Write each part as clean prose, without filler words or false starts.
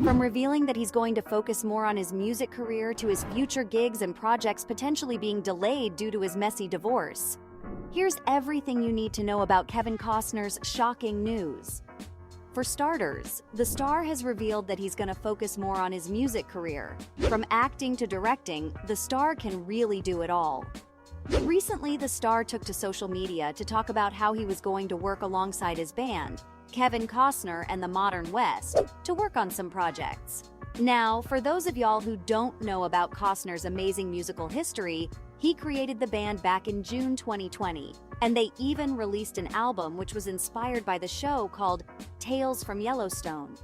From revealing that he's going to focus more on his music career to his future gigs and projects potentially being delayed due to his messy divorce. Here's everything you need to know about Kevin Costner's shocking news. For starters, the star has revealed that he's going to focus more on his music career. From acting to directing, the star can really do it all. Recently, the star took to social media to talk about how he was going to work alongside his band, Kevin Costner and the Modern West, to work on some projects. Now, for those of y'all who don't know about Costner's amazing musical history, he created the band back in June 2020, and they even released an album which was inspired by the show called Tales from Yellowstone.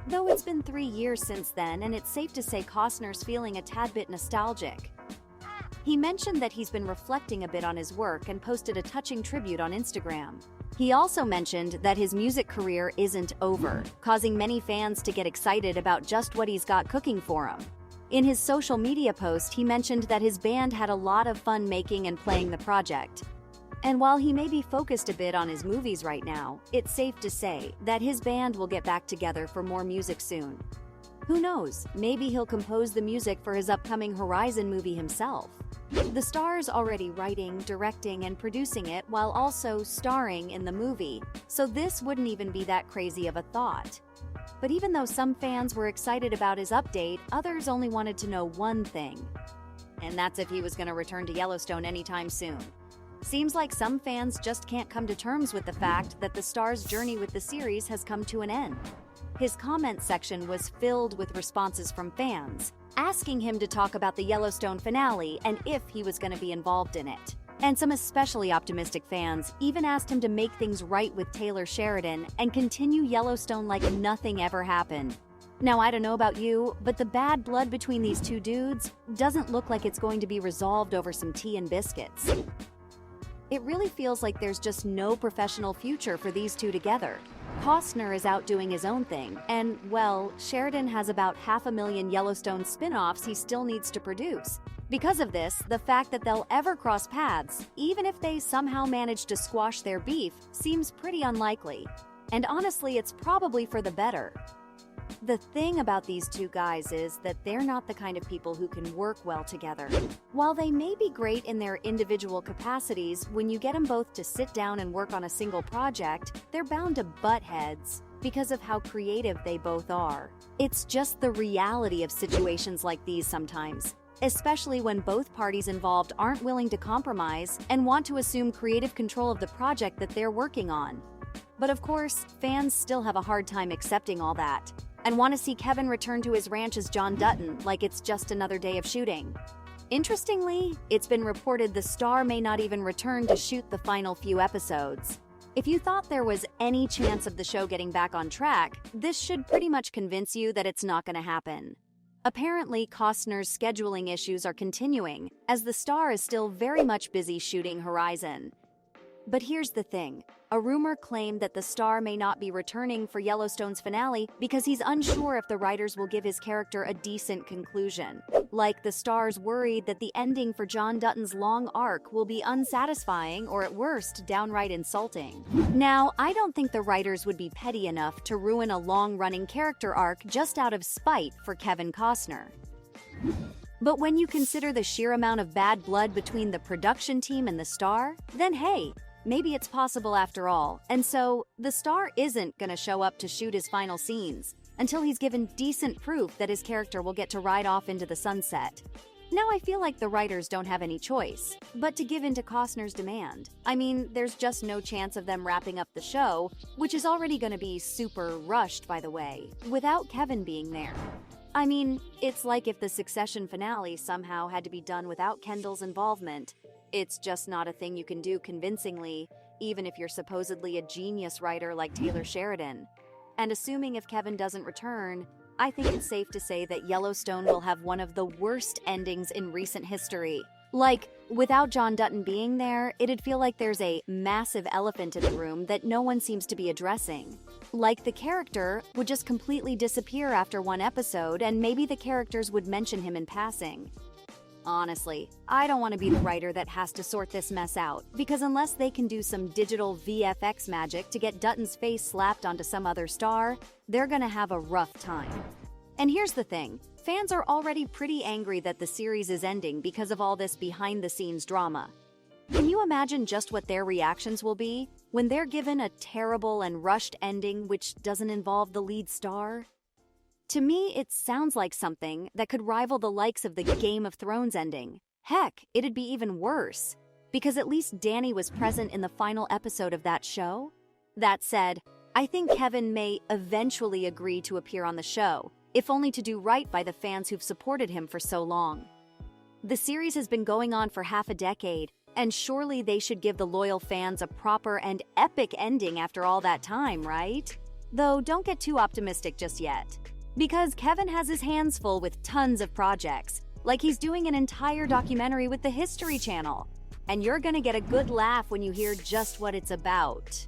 Though it's been 3 years since then, and it's safe to say Costner's feeling a tad bit nostalgic. He mentioned that he's been reflecting a bit on his work and posted a touching tribute on Instagram. He also mentioned that his music career isn't over, causing many fans to get excited about just what he's got cooking for him. In his social media post, he mentioned that his band had a lot of fun making and playing the project. And while he may be focused a bit on his movies right now, it's safe to say that his band will get back together for more music soon. Who knows, maybe he'll compose the music for his upcoming Horizon movie himself. The star's already writing, directing, and producing it while also starring in the movie, so this wouldn't even be that crazy of a thought. But even though some fans were excited about his update, others only wanted to know one thing. And that's if he was going to return to Yellowstone anytime soon. Seems like some fans just can't come to terms with the fact that the star's journey with the series has come to an end. His comment section was filled with responses from fans, asking him to talk about the Yellowstone finale and if he was going to be involved in it. And some especially optimistic fans even asked him to make things right with Taylor Sheridan and continue Yellowstone like nothing ever happened. Now, I don't know about you, but the bad blood between these two dudes doesn't look like it's going to be resolved over some tea and biscuits. It really feels like there's just no professional future for these two together. Costner is out doing his own thing, and, well, Sheridan has about 500,000 Yellowstone spin-offs he still needs to produce. Because of this, the fact that they'll ever cross paths, even if they somehow manage to squash their beef, seems pretty unlikely. And honestly, it's probably for the better. The thing about these two guys is that they're not the kind of people who can work well together. While they may be great in their individual capacities, when you get them both to sit down and work on a single project, they're bound to butt heads because of how creative they both are. It's just the reality of situations like these sometimes, especially when both parties involved aren't willing to compromise and want to assume creative control of the project that they're working on. But of course, fans still have a hard time accepting all that, and want to see Kevin return to his ranch as John Dutton like it's just another day of shooting. Interestingly, it's been reported the star may not even return to shoot the final few episodes. If you thought there was any chance of the show getting back on track, this should pretty much convince you that it's not going to happen. Apparently, Costner's scheduling issues are continuing, as the star is still very much busy shooting Horizon. But here's the thing. A rumor claimed that the star may not be returning for Yellowstone's finale because he's unsure if the writers will give his character a decent conclusion. Like, the star's worried that the ending for John Dutton's long arc will be unsatisfying or at worst, downright insulting. Now, I don't think the writers would be petty enough to ruin a long-running character arc just out of spite for Kevin Costner. But when you consider the sheer amount of bad blood between the production team and the star, then hey, maybe it's possible after all. And so, the star isn't gonna show up to shoot his final scenes until he's given decent proof that his character will get to ride off into the sunset. Now, I feel like the writers don't have any choice but to give in to Costner's demand. I mean, there's just no chance of them wrapping up the show, which is already gonna be super rushed, by the way, without Kevin being there. I mean, it's like if the Succession finale somehow had to be done without Kendall's involvement. It's just not a thing you can do convincingly, even if you're supposedly a genius writer like Taylor Sheridan. And assuming if Kevin doesn't return, I think it's safe to say that Yellowstone will have one of the worst endings in recent history. Like, without John Dutton being there, it'd feel like there's a massive elephant in the room that no one seems to be addressing. Like, the character would just completely disappear after one episode, and maybe the characters would mention him in passing. Honestly, I don't want to be the writer that has to sort this mess out, because unless they can do some digital VFX magic to get Dutton's face slapped onto some other star, they're gonna have a rough time. And here's the thing, fans are already pretty angry that the series is ending because of all this behind-the-scenes drama. Can you imagine just what their reactions will be when they're given a terrible and rushed ending which doesn't involve the lead star? To me, it sounds like something that could rival the likes of the Game of Thrones ending. Heck, it'd be even worse, because at least Dany was present in the final episode of that show. That said, I think Kevin may eventually agree to appear on the show, if only to do right by the fans who've supported him for so long. The series has been going on for half a decade, and surely they should give the loyal fans a proper and epic ending after all that time, right? Though don't get too optimistic just yet. Because Kevin has his hands full with tons of projects, like he's doing an entire documentary with the History Channel. And you're gonna get a good laugh when you hear just what it's about.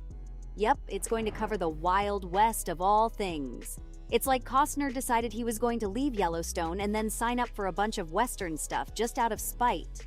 Yep, it's going to cover the Wild West of all things. It's like Costner decided he was going to leave Yellowstone and then sign up for a bunch of Western stuff just out of spite.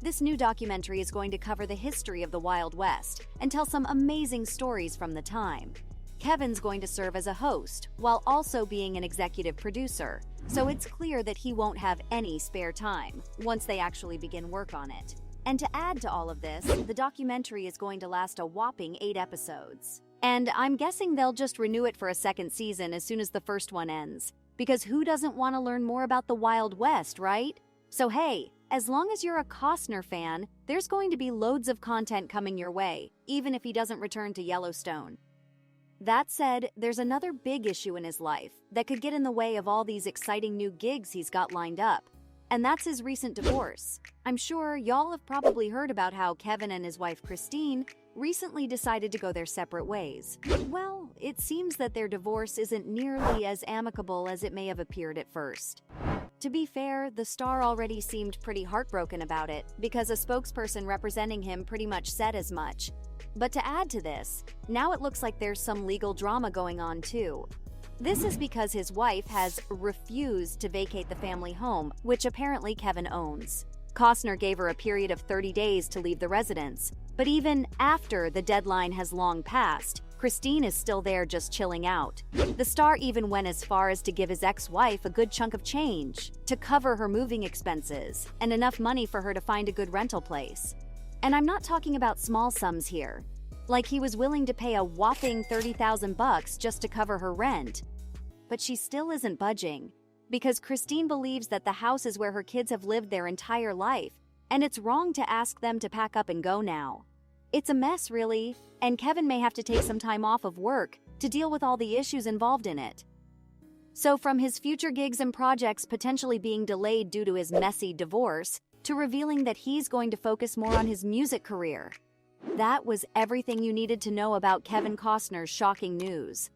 This new documentary is going to cover the history of the Wild West and tell some amazing stories from the time. Kevin's going to serve as a host, while also being an executive producer, so it's clear that he won't have any spare time once they actually begin work on it. And to add to all of this, the documentary is going to last a whopping 8 episodes. And I'm guessing they'll just renew it for a second season as soon as the first one ends, because who doesn't want to learn more about the Wild West, right? So hey, as long as you're a Costner fan, there's going to be loads of content coming your way, even if he doesn't return to Yellowstone. That said, there's another big issue in his life that could get in the way of all these exciting new gigs he's got lined up, and that's his recent divorce. I'm sure y'all have probably heard about how Kevin and his wife Christine recently decided to go their separate ways. Well, it seems that their divorce isn't nearly as amicable as it may have appeared at first. To be fair, the star already seemed pretty heartbroken about it, because a spokesperson representing him pretty much said as much. But to add to this, now it looks like there's some legal drama going on too. This is because his wife has refused to vacate the family home, which apparently Kevin owns. Costner gave her a period of 30 days to leave the residence, but even after the deadline has long passed, Christine is still there just chilling out. The star even went as far as to give his ex-wife a good chunk of change to cover her moving expenses and enough money for her to find a good rental place. And I'm not talking about small sums here. Like he was willing to pay a whopping $30,000 just to cover her rent. But she still isn't budging, because Christine believes that the house is where her kids have lived their entire life, and it's wrong to ask them to pack up and go now. It's a mess, really, and Kevin may have to take some time off of work to deal with all the issues involved in it. So from his future gigs and projects potentially being delayed due to his messy divorce, to revealing that he's going to focus more on his music career. That was everything you needed to know about Kevin Costner's shocking news.